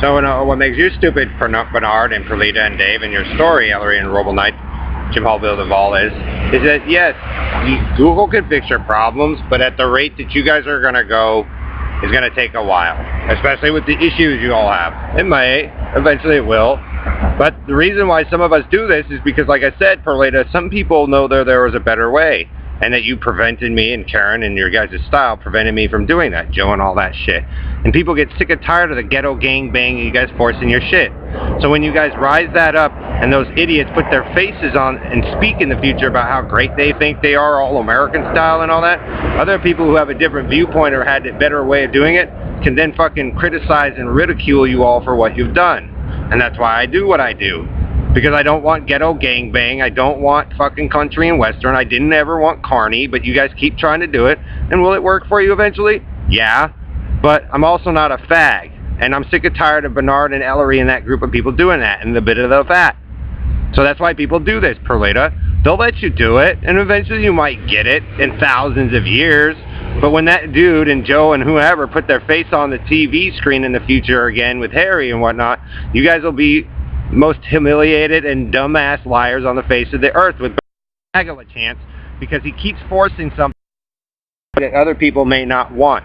So what makes you stupid, Bernard and Perlita and Dave, and your story, Ellery and Roble Knight, Jim Hallville Duvall, is that yes, Google can fix your problems, but at the rate that you guys are going to go, is going to take a while, especially with the issues you all have. It may, eventually it will, but the reason why some of us do this is because, like I said, Perlita, some people know there was a better way, and that you prevented me, and Karen and your guys' style prevented me from doing that, Joe and all that shit. And people get sick and tired of the ghetto gang bang you guys forcing your shit. So when you guys rise that up, and those idiots put their faces on and speak in the future about how great they think they are, all American style and all that, other people who have a different viewpoint or had a better way of doing it can then fucking criticize and ridicule you all for what you've done. And that's why I do what I do. Because I don't want ghetto gangbang, I don't want fucking country and western, I didn't ever want carny, but you guys keep trying to do it, and will it work for you eventually? Yeah, but I'm also not a fag, and I'm sick and tired of Bernard and Ellery and that group of people doing that, and the bit of the fat. So that's why people do this, Perlita. They'll let you do it, and eventually you might get it in thousands of years, but when that dude and Joe and whoever put their face on the TV screen in the future again with Harry and whatnot, you guys will be most humiliated and dumbass liars on the face of the earth with a chance, because he keeps forcing something that other people may not want.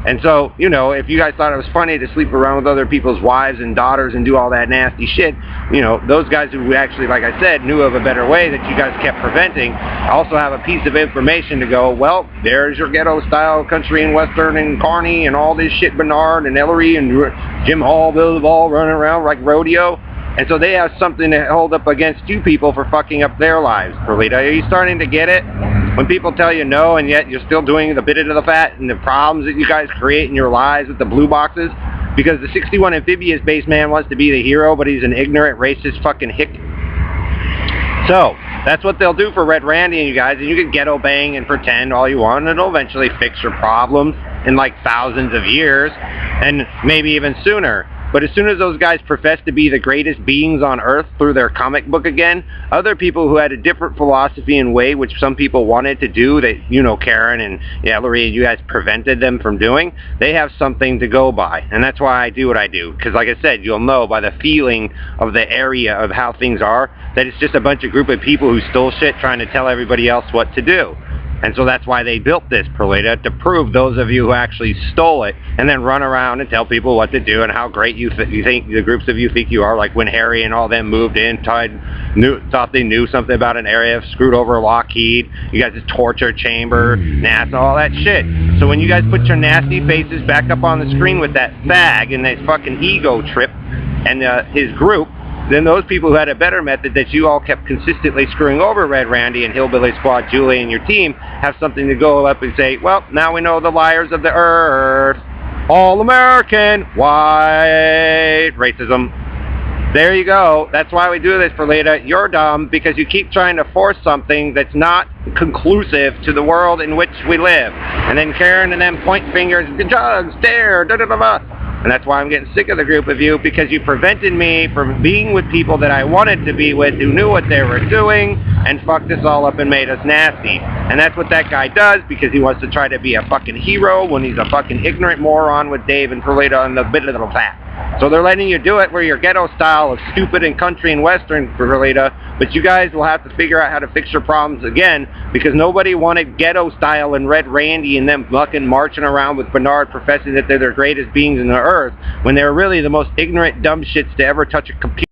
And so, you know, if you guys thought it was funny to sleep around with other people's wives and daughters and do all that nasty shit, you know, those guys who actually, like I said, knew of a better way that you guys kept preventing, also have a piece of information to go, well, there's your ghetto style country and western and carny and all this shit, Bernard and Ellery and Jim Hallville all running around like rodeo. And so they have something to hold up against you people for fucking up their lives, Perlita. Are you starting to get it? When people tell you no, and yet you're still doing the bit of the fat and the problems that you guys create in your lives with the blue boxes? Because the 61 amphibious base man wants to be the hero, but he's an ignorant, racist fucking hick. So, that's what they'll do for Red Randy and you guys, and you can ghetto bang and pretend all you want, and it'll eventually fix your problems in like thousands of years, and maybe even sooner. But as soon as those guys profess to be the greatest beings on earth through their comic book again, other people who had a different philosophy and way, which some people wanted to do, that, you know, Karen and Ellery and you guys prevented them from doing, they have something to go by. And that's why I do what I do. Because like I said, you'll know by the feeling of the area of how things are, that it's just a bunch of group of people who stole shit trying to tell everybody else what to do. And so that's why they built this, Perlita, to prove those of you who actually stole it, and then run around and tell people what to do and how great you think the groups of you think you are. Like when Harry and all them moved in, thought they knew something about an area, screwed over Lockheed, you guys' torture chamber, NASA, all that shit. So when you guys put your nasty faces back up on the screen with that fag and that fucking ego trip and his group, then those people who had a better method that you all kept consistently screwing over Red Randy and Hillbilly Squad, Julie and your team, have something to go up and say, well, now we know the liars of the earth. All American, white racism. There you go. That's why we do this, Perlita. You're dumb because you keep trying to force something that's not conclusive to the world in which we live. And then Karen and them point fingers, drugs, stare, da-da-da-da. And that's why I'm getting sick of the group of you, because you prevented me from being with people that I wanted to be with, who knew what they were doing, and fucked us all up and made us nasty. And that's what that guy does, because he wants to try to be a fucking hero when he's a fucking ignorant moron with Dave and Perlita and the bit of little fat. So they're letting you do it where your ghetto style of stupid and country and western, Perlita, but you guys will have to figure out how to fix your problems again, because nobody wanted ghetto style and Red Randy and them fucking marching around with Bernard professing that they're the greatest beings in the earth, when they're really the most ignorant dumb shits to ever touch a computer.